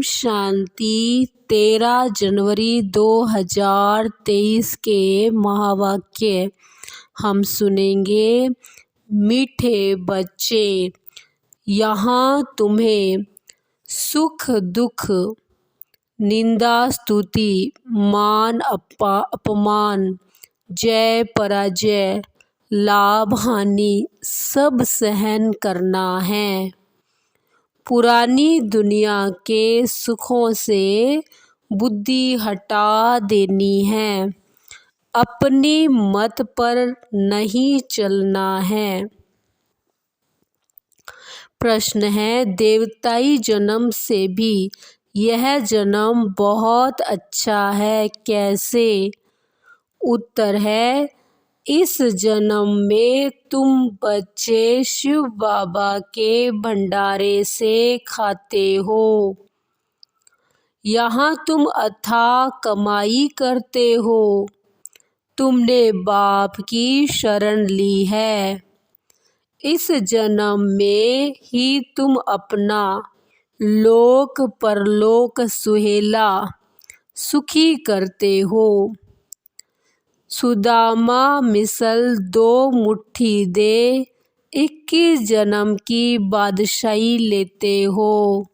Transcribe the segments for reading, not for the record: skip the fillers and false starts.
शांति। 13 जनवरी 2023 के महावाक्य हम सुनेंगे। मीठे बच्चे, यहाँ तुम्हें सुख दुख, निंदा स्तुति, मान अपमान, जय पराजय, लाभ हानि सब सहन करना है। पुरानी दुनिया के सुखों से बुद्धि हटा देनी है। अपनी मत पर नहीं चलना है। प्रश्न है, देवताई जन्म से भी यह जन्म बहुत अच्छा है, कैसे? उत्तर है, इस जन्म में तुम बच्चे शिव बाबा के भंडारे से खाते हो। यहाँ तुम अथाह कमाई करते हो। तुमने बाप की शरण ली है। इस जन्म में ही तुम अपना लोक परलोक सुहेला सुखी करते हो। सुदामा मिसल 2 मुट्ठी दे 21 जन्म की बादशाही लेते हो।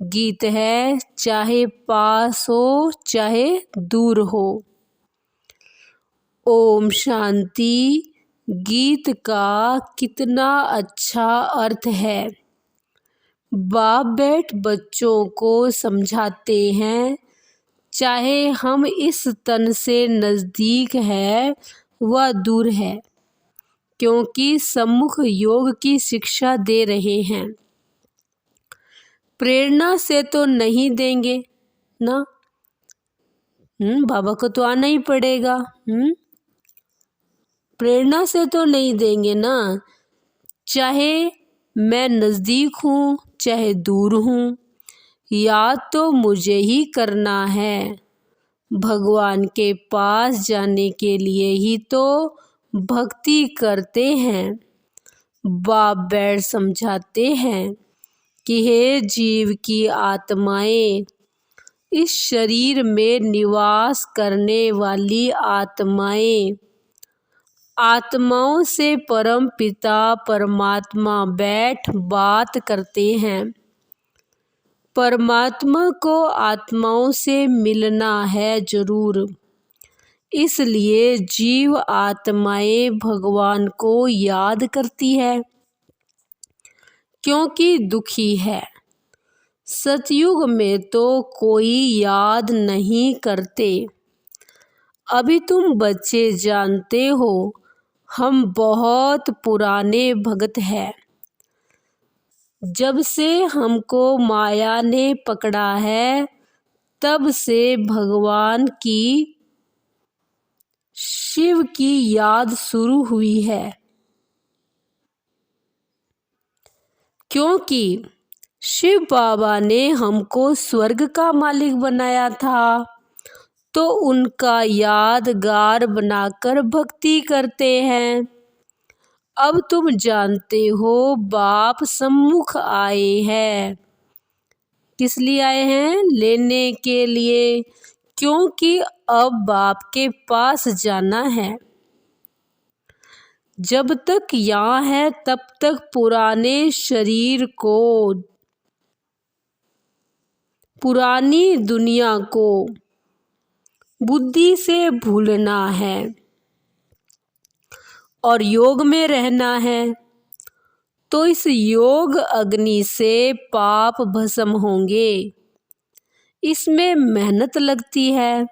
गीत है, चाहे पास हो चाहे दूर हो। ओम शांति। गीत का कितना अच्छा अर्थ है। बाप बेट बच्चों को समझाते हैं, चाहे हम इस तन से नज़दीक है व दूर है, क्योंकि सम्मुख योग की शिक्षा दे रहे हैं। प्रेरणा से तो नहीं देंगे ना, बाबा को तो आना ही पड़ेगा। प्रेरणा से तो नहीं देंगे ना, चाहे मैं नज़दीक हूँ चाहे दूर हूँ, याद तो मुझे ही करना है। भगवान के पास जाने के लिए ही तो भक्ति करते हैं। बाप बैठ समझाते हैं कि हे जीव की आत्माएं, इस शरीर में निवास करने वाली आत्माएं, आत्माओं से परम पिता परमात्मा बैठ बात करते हैं। परमात्मा को आत्माओं से मिलना है जरूर, इसलिए जीव आत्माएं भगवान को याद करती है, क्योंकि दुखी है। सतयुग में तो कोई याद नहीं करते। अभी तुम बच्चे जानते हो, हम बहुत पुराने भगत हैं। जब से हमको माया ने पकड़ा है, तब से भगवान की शिव की याद शुरू हुई है, क्योंकि शिव बाबा ने हमको स्वर्ग का मालिक बनाया था, तो उनका यादगार बनाकर भक्ति करते हैं। अब तुम जानते हो बाप सम्मुख आए हैं। किस लिए आए हैं? लेने के लिए, क्योंकि अब बाप के पास जाना है। जब तक यहाँ है तब तक पुराने शरीर को, पुरानी दुनिया को बुद्धि से भूलना है और योग में रहना है। तो इस योग अग्नि से पाप भस्म होंगे। इसमें मेहनत लगती है।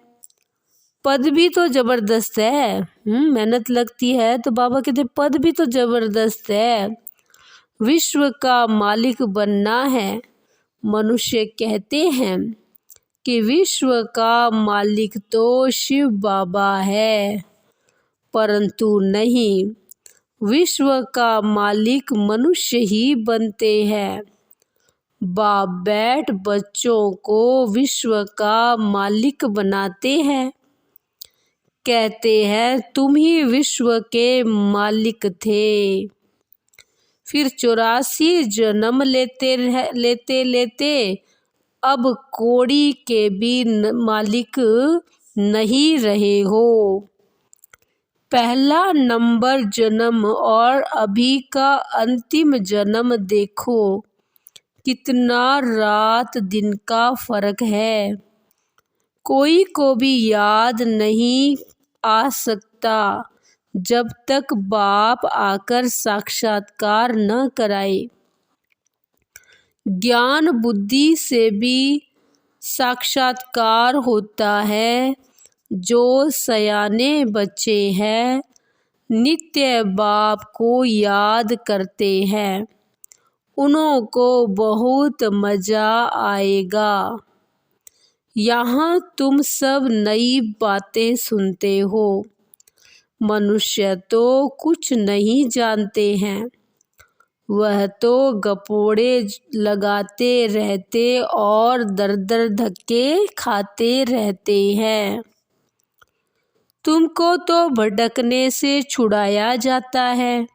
पद भी तो जबरदस्त है। मेहनत लगती है तो बाबा कहते पद भी तो जबरदस्त है। विश्व का मालिक बनना है। मनुष्य कहते हैं कि विश्व का मालिक तो शिव बाबा है, परंतु नहीं, विश्व का मालिक मनुष्य ही बनते हैं। बाप बैठ बच्चों को विश्व का मालिक बनाते हैं। कहते हैं तुम ही विश्व के मालिक थे। फिर 84 जन्म लेते अब कौड़ी के भी मालिक नहीं रहे हो। पहला नंबर जन्म और अभी का अंतिम जन्म देखो, कितना रात दिन का फर्क है। कोई को भी याद नहीं आ सकता जब तक बाप आकर साक्षात्कार न कराए। ज्ञान बुद्धि से भी साक्षात्कार होता है। जो सयाने बच्चे हैं नित्य बाप को याद करते हैं, उन्हों को बहुत मज़ा आएगा। यहाँ तुम सब नई बातें सुनते हो। मनुष्य तो कुछ नहीं जानते हैं, वह तो गपोड़े लगाते रहते और दर दर धक्के खाते रहते हैं। तुमको तो भटकने से छुड़ाया जाता है।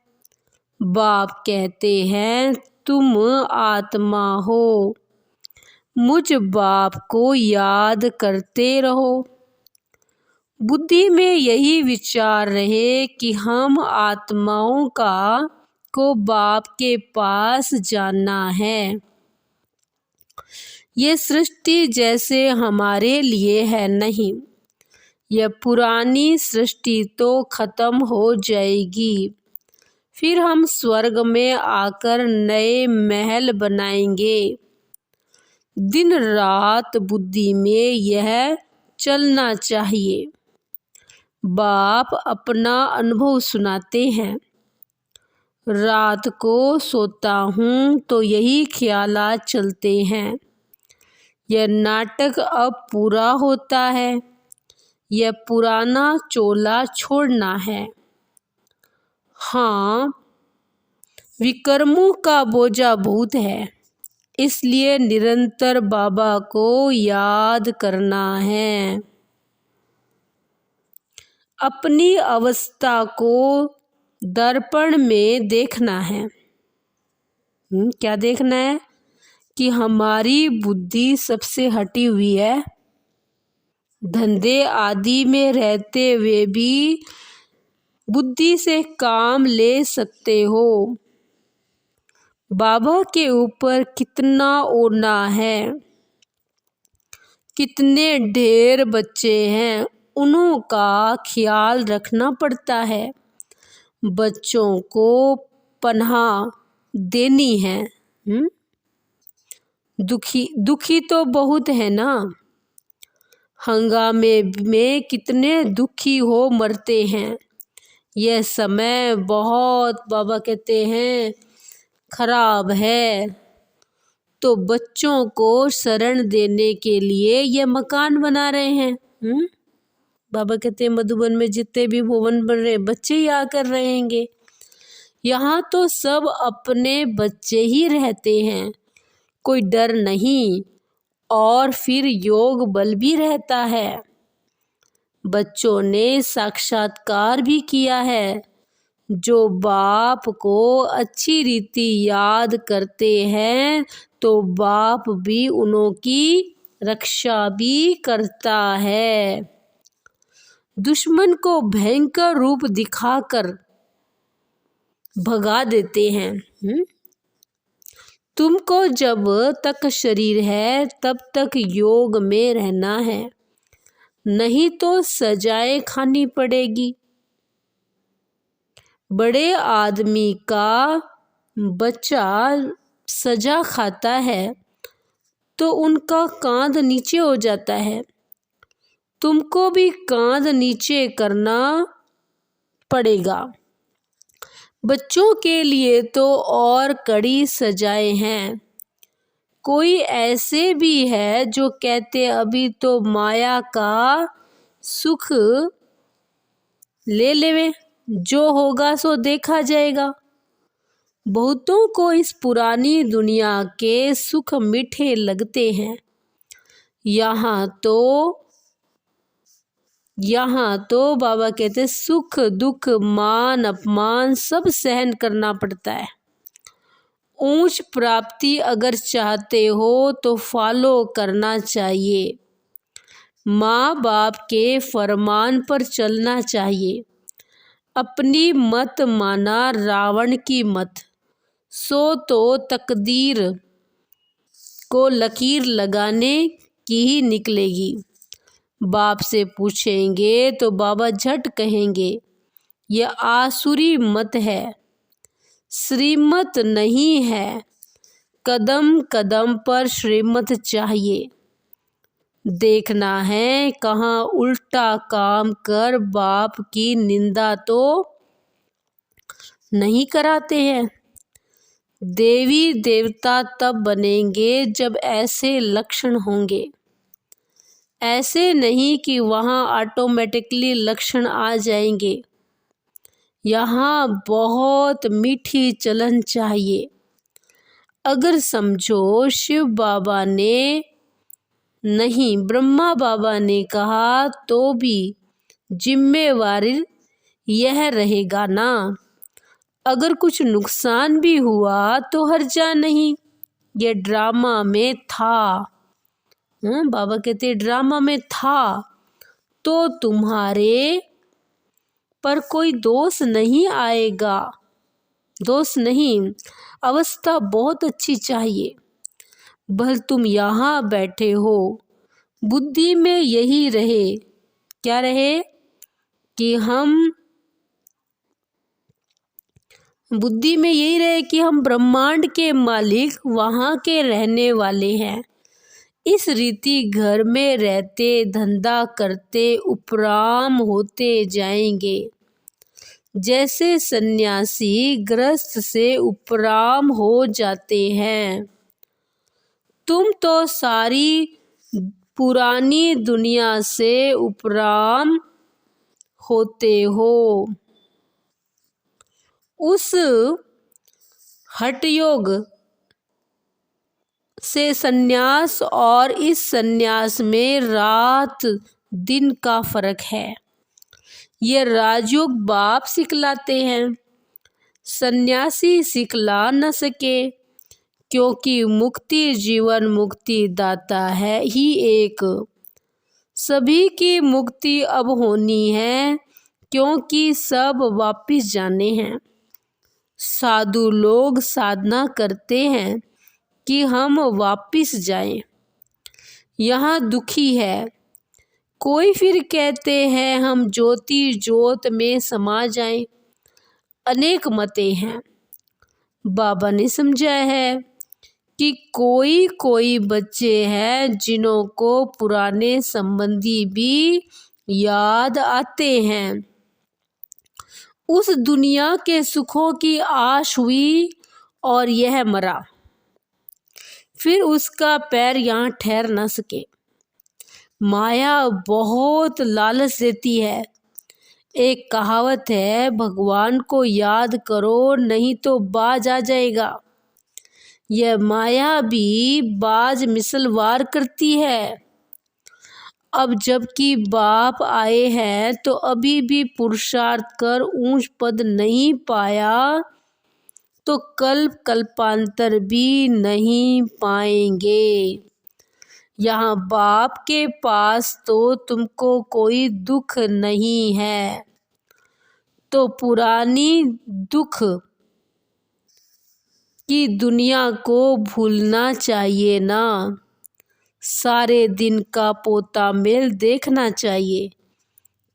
बाप कहते हैं तुम आत्मा हो, मुझ बाप को याद करते रहो। बुद्धि में यही विचार रहे कि हम आत्माओं को बाप के पास जाना है। ये सृष्टि जैसे हमारे लिए है नहीं। यह पुरानी सृष्टि तो खत्म हो जाएगी, फिर हम स्वर्ग में आकर नए महल बनाएंगे। दिन रात बुद्धि में यह चलना चाहिए। बाप अपना अनुभव सुनाते हैं। रात को सोता हूँ तो यही ख्यालात चलते हैं। यह नाटक अब पूरा होता है, यह पुराना चोला छोड़ना है। हाँ, विकर्मों का बोझा बहुत है, इसलिए निरंतर बाबा को याद करना है। अपनी अवस्था को दर्पण में देखना है। क्या देखना है? कि हमारी बुद्धि सबसे हटी हुई है। धंधे आदि में रहते हुए भी बुद्धि से काम ले सकते हो। बाबा के ऊपर कितना ओना है। कितने ढेर बच्चे हैं, उन्हों का ख्याल रखना पड़ता है। बच्चों को पनाह देनी है। दुखी तो बहुत है ना। हंगामे में कितने दुखी हो मरते हैं। यह समय बहुत बाबा कहते हैं खराब है, तो बच्चों को शरण देने के लिए यह मकान बना रहे हैं। बाबा कहते हैं मधुबन में जितने भी भवन बन रहे बच्चे ही आकर रहेंगे। यहाँ तो सब अपने बच्चे ही रहते हैं, कोई डर नहीं, और फिर योग बल भी रहता है। बच्चों ने साक्षात्कार भी किया है। जो बाप को अच्छी रीति याद करते हैं तो बाप भी उन्हों की रक्षा भी करता है। दुश्मन को भयंकर रूप दिखाकर भगा देते हैं। तुमको जब तक शरीर है तब तक योग में रहना है, नहीं तो सजाएं खानी पड़ेगी। बड़े आदमी का बच्चा सजा खाता है तो उनका कांध नीचे हो जाता है। तुमको भी कांध नीचे करना पड़ेगा। बच्चों के लिए तो और कड़ी सजाएं हैं। कोई ऐसे भी है जो कहते अभी तो माया का सुख ले लेवे, जो होगा सो देखा जाएगा। बहुतों को इस पुरानी दुनिया के सुख मीठे लगते हैं। यहाँ तो बाबा कहते सुख दुख मान अपमान सब सहन करना पड़ता है, ऊंच प्राप्ति अगर चाहते हो तो फॉलो करना चाहिए। माँ बाप के फरमान पर चलना चाहिए। अपनी मत माना रावण की मत, सो तो तकदीर को लकीर लगाने की ही निकलेगी। बाप से पूछेंगे तो बाबा झट कहेंगे यह आसुरी मत है, श्रीमत नहीं है। कदम कदम पर श्रीमत चाहिए। देखना है कहाँ उल्टा काम कर बाप की निंदा तो नहीं कराते हैं। देवी देवता तब बनेंगे जब ऐसे लक्षण होंगे। ऐसे नहीं कि वहाँ ऑटोमेटिकली लक्षण आ जाएंगे। यहाँ बहुत मीठी चलन चाहिए। अगर समझो शिव बाबा ने नहीं, ब्रह्मा बाबा ने कहा तो भी जिम्मेवारी यह रहेगा ना। अगर कुछ नुकसान भी हुआ तो हर्जा नहीं, ये ड्रामा में था। बाबा कहते ड्रामा में था तो तुम्हारे पर कोई दोष नहीं आएगा। दोष नहीं, अवस्था बहुत अच्छी चाहिए। भल तुम यहाँ बैठे हो, बुद्धि में यही रहे। क्या रहे कि बुद्धि में यही रहे कि हम ब्रह्मांड के मालिक, वहाँ के रहने वाले हैं। इस रीति घर में रहते धंधा करते उपराम होते जाएंगे। जैसे सन्यासी गृहस्थ से उपराम हो जाते हैं। तुम तो सारी पुरानी दुनिया से उपराम होते हो। उस हठयोग से सन्यास और इस सन्यास में रात दिन का फर्क है। ये राजयोग बाप सिखलाते हैं, सन्यासी सिखला न सके, क्योंकि मुक्ति जीवन मुक्ति दाता है ही एक। सभी की मुक्ति अब होनी है क्योंकि सब वापिस जाने हैं। साधु लोग साधना करते हैं कि हम वापिस जाएं। यहाँ दुखी है कोई, फिर कहते हैं हम ज्योति ज्योत में समा जाएं। अनेक मतें हैं। बाबा ने समझाया है कि कोई कोई बच्चे हैं जिन्हों को पुराने संबंधी भी याद आते हैं। उस दुनिया के सुखों की आश हुई और यह मरा, फिर उसका पैर यहाँ ठहर न सके। माया बहुत लालच देती है। एक कहावत है, भगवान को याद करो नहीं तो बाज आ जाएगा। यह माया भी बाज मिसल वार करती है। अब जबकि बाप आए हैं तो अभी भी पुरुषार्थ कर ऊंच पद नहीं पाया तो कल्प कल्पांतर भी नहीं पाएंगे। यहाँ बाप के पास तो तुमको कोई दुख नहीं है, तो पुरानी दुख की दुनिया को भूलना चाहिए ना। सारे दिन का पोता मेल देखना चाहिए।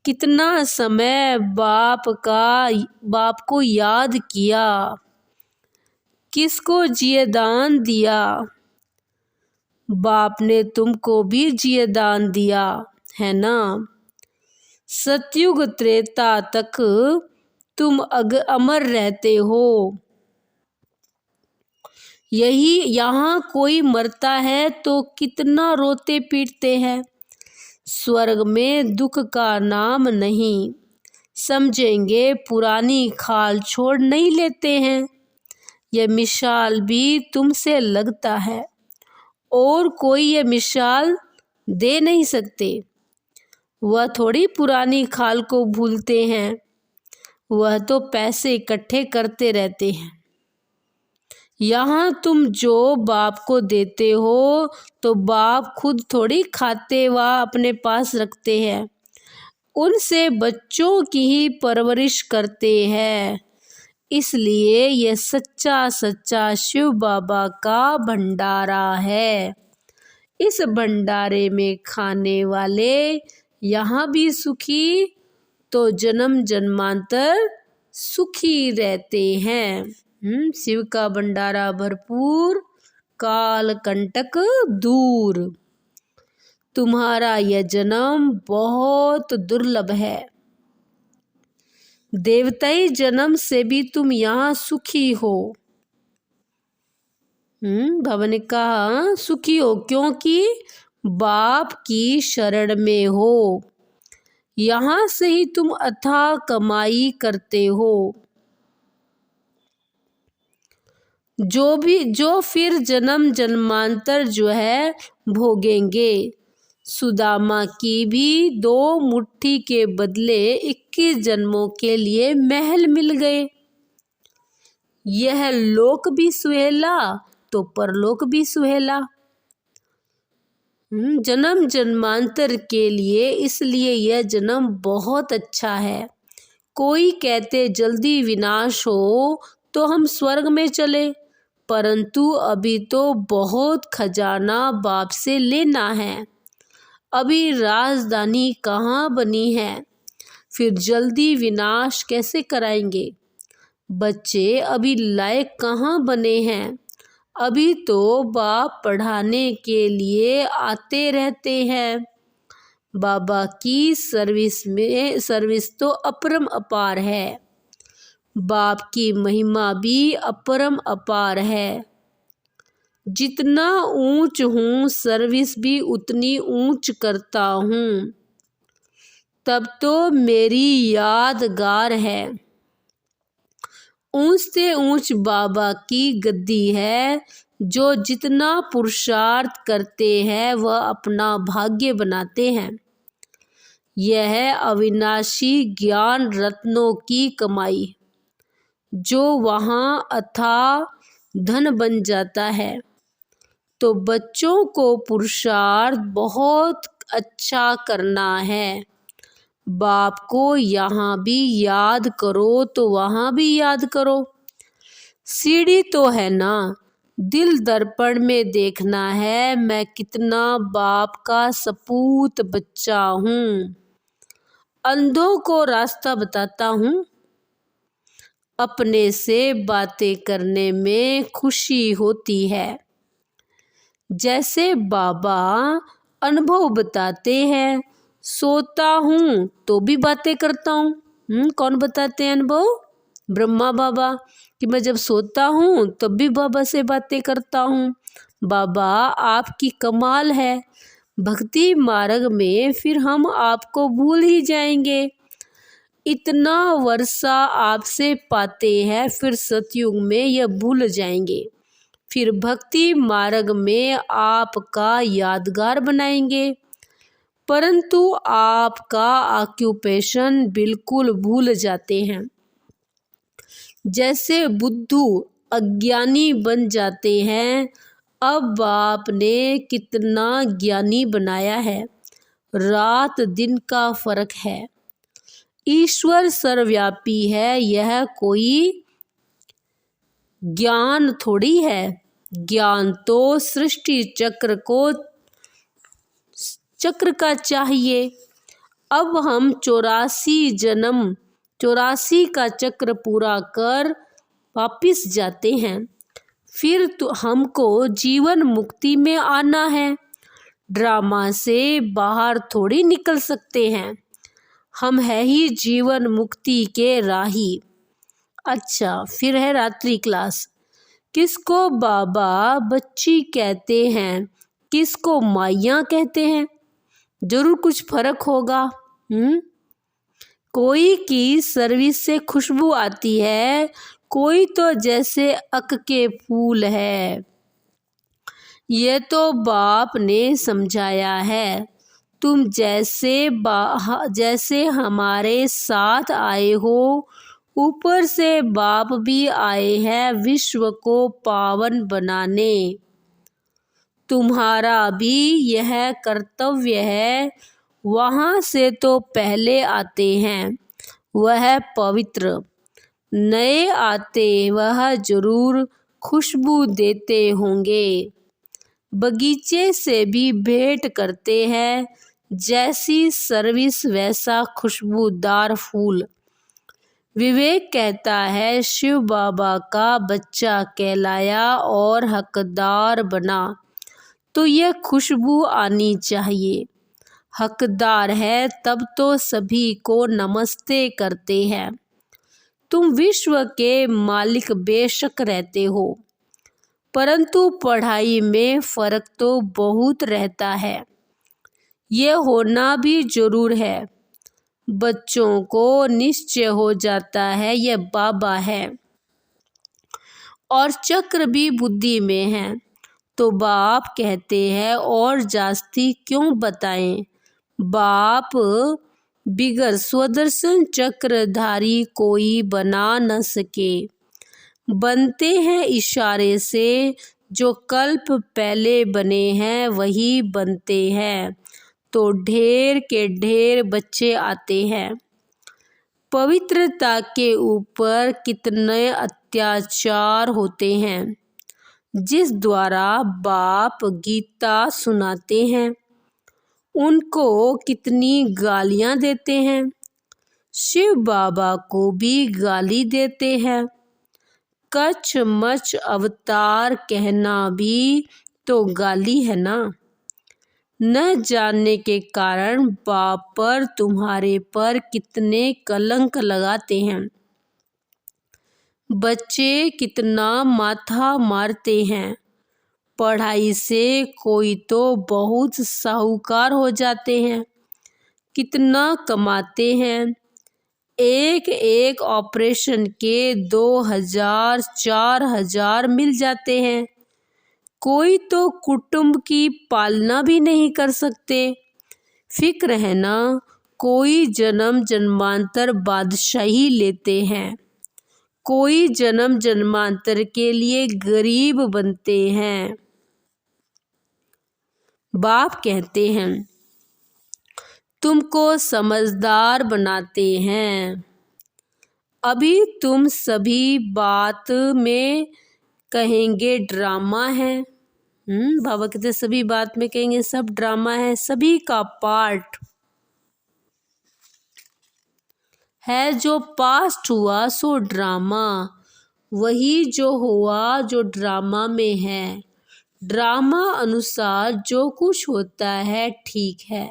कितना समय बाप को याद किया, किसको जियेदान दिया। बाप ने तुमको भी जियेदान दिया है ना। सतयुग त्रेता तक तुम अमर रहते हो। यही यहाँ कोई मरता है तो कितना रोते पीटते हैं। स्वर्ग में दुख का नाम नहीं। समझेंगे पुरानी खाल छोड़ नहीं लेते हैं। यह मिसाल भी तुमसे लगता है और कोई ये मिसाल दे नहीं सकते। वह थोड़ी पुरानी खाल को भूलते हैं, वह तो पैसे इकट्ठे करते रहते हैं। यहाँ तुम जो बाप को देते हो तो बाप खुद थोड़ी खाते व अपने पास रखते हैं, उनसे बच्चों की ही परवरिश करते हैं। इसलिए यह सच्चा सच्चा शिव बाबा का भंडारा है। इस भंडारे में खाने वाले यहाँ भी सुखी तो जन्म जन्मांतर सुखी रहते हैं। शिव का भंडारा भरपूर, काल कंटक दूर। तुम्हारा यह जन्म बहुत दुर्लभ है। देवताई जन्म से भी तुम यहाँ सुखी हो। बाबा ने कहा सुखी हो क्योंकि बाप की शरण में हो। यहाँ से ही तुम अथाह कमाई करते हो। जो फिर जन्म जन्मांतर जो है भोगेंगे। सुदामा की भी 2 मुट्ठी के बदले 21 जन्मों के लिए महल मिल गए। यह लोक भी सुहेला तो परलोक भी सुहेला। जन्म जन्मांतर के लिए इसलिए यह जन्म बहुत अच्छा है। कोई कहते जल्दी विनाश हो तो हम स्वर्ग में चले, परंतु अभी तो बहुत खजाना बाप से लेना है। अभी राजधानी कहाँ बनी है, फिर जल्दी विनाश कैसे कराएंगे। बच्चे अभी लायक कहाँ बने हैं, अभी तो बाप पढ़ाने के लिए आते रहते हैं। बाबा की सर्विस तो अपरम अपार है। बाप की महिमा भी अपरम अपार है। जितना ऊंच हूँ सर्विस भी उतनी ऊंच करता हूँ। तब तो मेरी यादगार है। ऊंच से ऊंच बाबा की गद्दी है। जो जितना पुरुषार्थ करते हैं वह अपना भाग्य बनाते हैं। यह है अविनाशी ज्ञान रत्नों की कमाई, जो वहाँ अथाह धन बन जाता है। तो बच्चों को पुरुषार्थ बहुत अच्छा करना है। बाप को यहाँ भी याद करो तो वहाँ भी याद करो। सीढ़ी तो है ना, दिल दर्पण में देखना है मैं कितना बाप का सपूत बच्चा हूँ। अंधों को रास्ता बताता हूँ। अपने से बातें करने में खुशी होती है। जैसे बाबा अनुभव बताते हैं, सोता हूँ तो भी बातें करता हूँ। कौन बताते हैं अनुभव? ब्रह्मा बाबा, कि मैं जब सोता हूँ तब भी बाबा से बातें करता हूँ। बाबा आपकी कमाल है। भक्ति मार्ग में फिर हम आपको भूल ही जाएंगे। इतना वर्षा आपसे पाते हैं, फिर सतयुग में यह भूल जाएंगे। फिर भक्ति मार्ग में आपका यादगार बनाएंगे, परंतु आपका ऑक्यूपेशन बिल्कुल भूल जाते हैं। जैसे बुद्धू अज्ञानी बन जाते हैं, अब आपने कितना ज्ञानी बनाया है। रात दिन का फर्क है। ईश्वर सर्वव्यापी है, यह कोई ज्ञान थोड़ी है। ज्ञान तो सृष्टि चक्र का चाहिए। अब हम 84 का चक्र पूरा कर वापिस जाते हैं। फिर तो हमको जीवन मुक्ति में आना है। ड्रामा से बाहर थोड़ी निकल सकते हैं। हम है ही जीवन मुक्ति के राही। अच्छा, फिर है रात्रि क्लास। किसको बाबा बच्ची कहते हैं, किसको माइयाँ कहते हैं? जरूर कुछ फर्क होगा। कोई की सर्विस से खुशबू आती है, कोई तो जैसे अक के फूल है। ये तो बाप ने समझाया है। तुम जैसे हमारे साथ आए हो ऊपर से बाप भी आए हैं विश्व को पावन बनाने। तुम्हारा भी यह कर्तव्य है। वहाँ से तो पहले आते हैं वह पवित्र, नए आते वह जरूर खुशबू देते होंगे। बगीचे से भी भेंट करते हैं, जैसी सर्विस वैसा खुशबूदार फूल। विवेक कहता है शिव बाबा का बच्चा कहलाया और हकदार बना तो यह खुशबू आनी चाहिए। हकदार है तब तो सभी को नमस्ते करते हैं। तुम विश्व के मालिक बेशक रहते हो, परंतु पढ़ाई में फर्क तो बहुत रहता है। यह होना भी जरूर है। बच्चों को निश्चय हो जाता है यह बाबा है और चक्र भी बुद्धि में है, तो बाप कहते हैं और जास्ती क्यों बताएं। बाप बिगर स्वदर्शन चक्रधारी कोई बना न सके। बनते हैं इशारे से, जो कल्प पहले बने हैं वही बनते हैं, तो ढेर के ढेर बच्चे आते हैं। पवित्रता के ऊपर कितने अत्याचार होते हैं, जिस द्वारा बाप गीता सुनाते हैं उनको कितनी गालियां देते हैं। शिव बाबा को भी गाली देते हैं। कच मच अवतार कहना भी तो गाली है ना। न जानने के कारण बाप पर तुम्हारे पर कितने कलंक लगाते हैं। बच्चे कितना माथा मारते हैं। पढ़ाई से कोई तो बहुत साहूकार हो जाते हैं, कितना कमाते हैं। एक एक ऑपरेशन के 2000 4000 मिल जाते हैं। कोई तो कुटुंब की पालना भी नहीं कर सकते। फिक्र है ना, कोई जन्म जन्मांतर बादशाही लेते हैं, कोई जन्म जन्मांतर के लिए गरीब बनते हैं। बाप कहते हैं तुमको समझदार बनाते हैं। अभी तुम सभी बात में कहेंगे ड्रामा है। बाबा कहते सभी बात में कहेंगे सब ड्रामा है, सभी का पार्ट है। जो पास्ट हुआ सो ड्रामा, वही जो हुआ जो ड्रामा में है। ड्रामा अनुसार जो कुछ होता है ठीक है।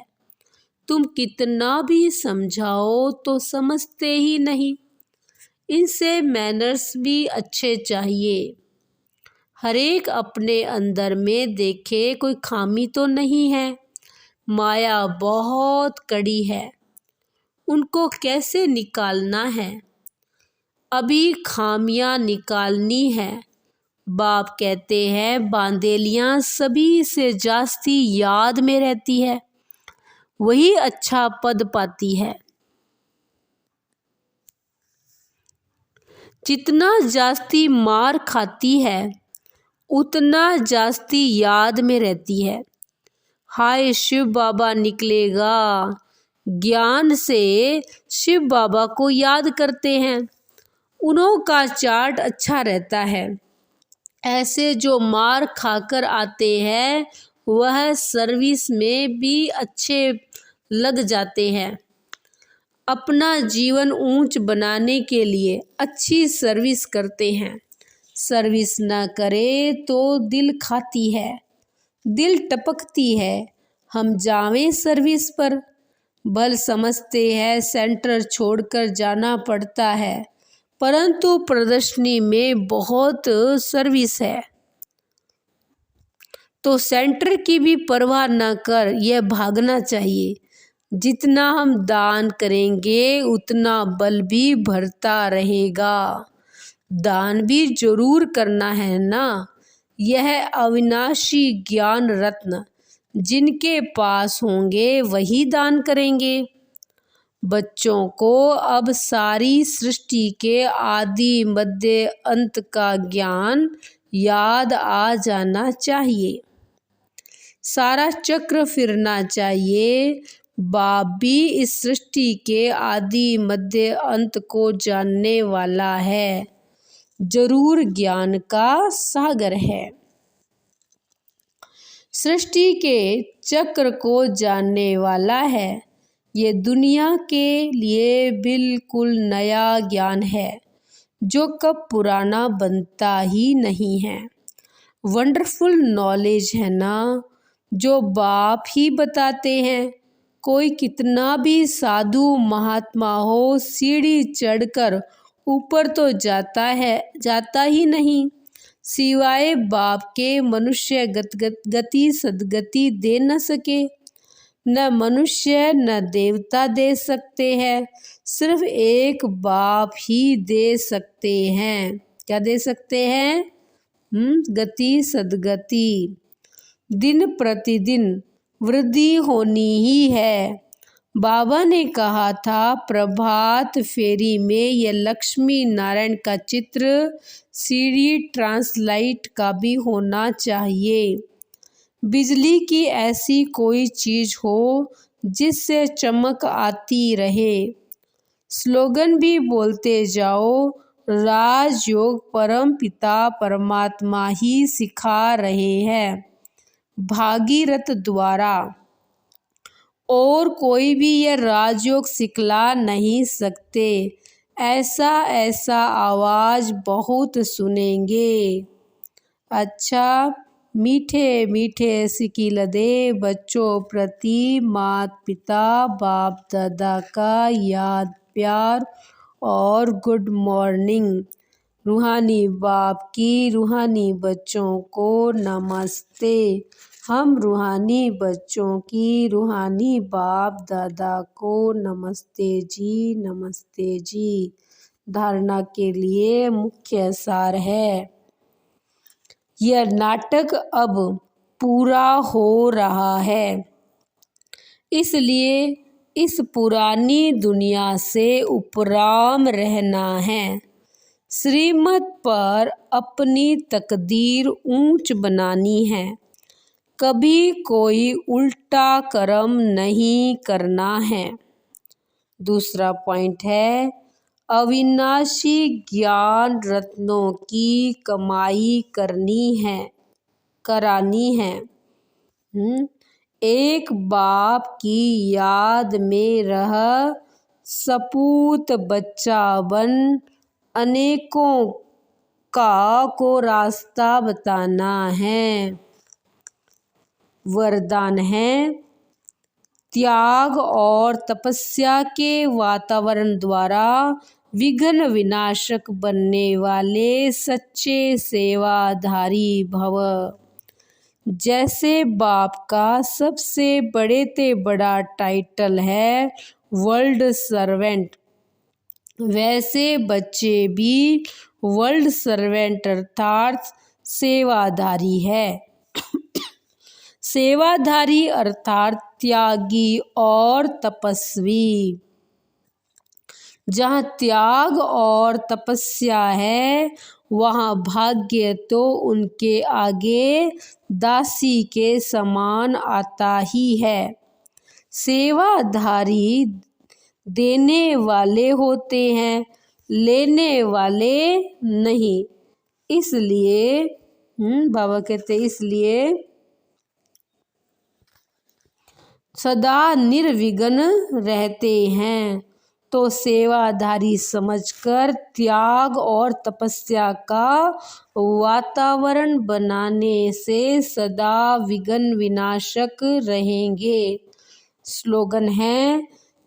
तुम कितना भी समझाओ तो समझते ही नहीं। इनसे मैनर्स भी अच्छे चाहिए। हरेक अपने अंदर में देखे कोई खामी तो नहीं है। माया बहुत कड़ी है, उनको कैसे निकालना है। अभी खामियां निकालनी है। बाप कहते हैं बांदेलियां सभी से जास्ती याद में रहती है, वही अच्छा पद पाती है। जितना जास्ती मार खाती है उतना जास्ती याद में रहती है। हाय शिव बाबा निकलेगा, ज्ञान से शिव बाबा को याद करते हैं। उन्हों का चार्ट अच्छा रहता है। ऐसे जो मार खाकर आते हैं वह सर्विस में भी अच्छे लग जाते हैं। अपना जीवन ऊंच बनाने के लिए अच्छी सर्विस करते हैं। सर्विस ना करे तो दिल खाती है, दिल टपकती है। हम जावें सर्विस पर, भल समझते हैं सेंटर छोड़कर जाना पड़ता है, परंतु प्रदर्शनी में बहुत सर्विस है। तो सेंटर की भी परवाह न कर यह भागना चाहिए। जितना हम दान करेंगे उतना बल भी भरता रहेगा। दान भी जरूर करना है ना। यह अविनाशी ज्ञान रत्न जिनके पास होंगे वही दान करेंगे। बच्चों को अब सारी सृष्टि के आदि मध्य अंत का ज्ञान याद आ जाना चाहिए। सारा चक्र फिरना चाहिए। बाप भी इस सृष्टि के आदि मध्य अंत को जानने वाला है, जरूर ज्ञान का सागर है। सृष्टि के चक्र को जानने वाला है। ये दुनिया के लिए बिल्कुल नया ज्ञान है, जो कब पुराना बनता ही नहीं है। वंडरफुल नॉलेज है ना, जो बाप ही बताते हैं। कोई कितना भी साधु महात्मा हो, सीढ़ी चढ़कर ऊपर तो जाता ही नहीं। सिवाय बाप के मनुष्य गति सदगति दे न सके। न मनुष्य न देवता दे सकते हैं, सिर्फ एक बाप ही दे सकते हैं। क्या दे सकते हैं? गति सदगति। दिन प्रतिदिन वृद्धि होनी ही है। बाबा ने कहा था प्रभात फेरी में यह लक्ष्मी नारायण का चित्र सीडी ट्रांसलाइट का भी होना चाहिए। बिजली की ऐसी कोई चीज हो जिससे चमक आती रहे। स्लोगन भी बोलते जाओ। राजयोग परम पिता परमात्मा ही सिखा रहे हैं, भागीरथ द्वारा। और कोई भी यह राजयोग सिखला नहीं सकते। ऐसा ऐसा आवाज बहुत सुनेंगे। अच्छा, मीठे मीठे सिकिल दे बच्चों प्रति माता पिता बाप दादा का याद प्यार और गुड मॉर्निंग। रूहानी बाप की रूहानी बच्चों को नमस्ते। हम रूहानी बच्चों की रूहानी बाप दादा को नमस्ते जी, नमस्ते जी। धारणा के लिए मुख्य सार है, यह नाटक अब पूरा हो रहा है, इसलिए इस पुरानी दुनिया से उपराम रहना है। श्रीमत पर अपनी तकदीर ऊंच बनानी है। कभी कोई उल्टा कर्म नहीं करना है। दूसरा पॉइंट है, अविनाशी ज्ञान रत्नों की कमाई करानी है। एक बाप की याद में रह सपूत बच्चा बन अनेकों को रास्ता बताना है। वरदान है, त्याग और तपस्या के वातावरण द्वारा विघ्न विनाशक बनने वाले सच्चे सेवाधारी भव। जैसे बाप का सबसे बड़े ते बड़ा टाइटल है वर्ल्ड सर्वेंट, वैसे बच्चे भी वर्ल्ड सर्वेंट अर्थात सेवाधारी है। सेवाधारी अर्थात त्यागी और तपस्वी। जहाँ त्याग और तपस्या है, वहाँ भाग्य तो उनके आगे दासी के समान आता ही है। सेवाधारी देने वाले होते हैं, लेने वाले नहीं। इसलिए बाबा कहते इसलिए सदा निर्विघ्न रहते हैं। तो सेवाधारी समझकर त्याग और तपस्या का वातावरण बनाने से सदा विघ्न विनाशक रहेंगे। स्लोगन है,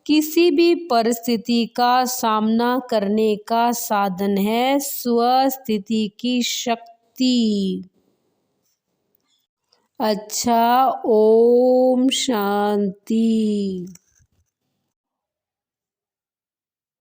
किसी भी परिस्थिति का सामना करने का साधन है स्वस्थिति की शक्ति। अच्छा, ओम शांति।